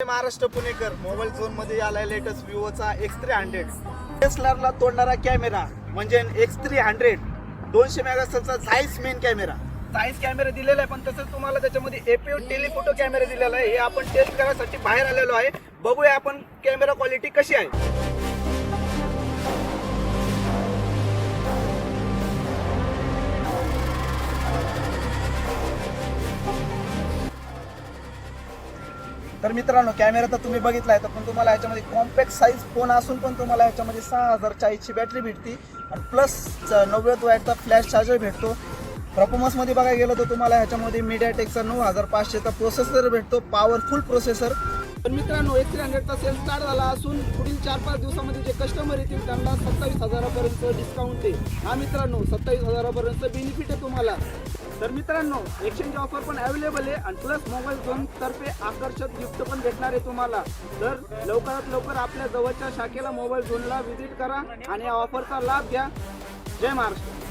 महाराष्ट्र पुणेकर mobile zone मध्ये आलाय latest विवोचा X300 टेस्लाला तोडणारा कॅमेरा म्हणजे X300 200 मेगापिक्सलचा Zeiss main camera. Zeiss camera दिलेला आहे, पण तसंच तुम्हाला त्याच्यामध्ये APO टेलिफोटो कॅमेरा दिलेला आहे. हे आपण टेस्ट करण्यासाठी बाहेर आलेलो आहे. बघूया आपण कॅमेरा क्वालिटी कशी आहे. तर मित्रांनो, कॅमेरा तर तुम्ही बघितला आहे, तर पण तुम्हाला ह्याच्यामध्ये कॉम्पॅक्ट साईज फोन असून पण तुम्हाला ह्याच्यामध्ये 6040ची बॅटरी भेटते आणि प्लस 90 वॅटचा फ्लॅश चार्जर भेटतो. परफॉर्मन्समध्ये बघायला गेलं तर तुम्हाला ह्याच्यामध्ये MediaTekचा 9500चा प्रोसेसर भेटतो, पॉवरफुल प्रोसेसर. तर मित्रांनो, X300चा सेल स्टार्ट झाला असून पुढील 4-5 दिवसामध्ये जे कस्टमर येतील त्यांना 27,000पर्यंत डिस्काउंट आहे. हा मित्रांनो, 27,000पर्यंत बेनिफिट आहे तुम्हाला. तर मित्रांनो, एक्सचेंज ऑफर पण अवेलेबल आहे आणि प्लस मोबाईल झोन तर्फे आकर्षक गिफ्ट पण भेटणार आहे तुम्हाला. तर लवकरात लवकर आपल्या जवळच्या शाखेला मोबाईल झोनला व्हिजिट करा आणि या ऑफरचा लाभ घ्या. जय महाराष्ट्र.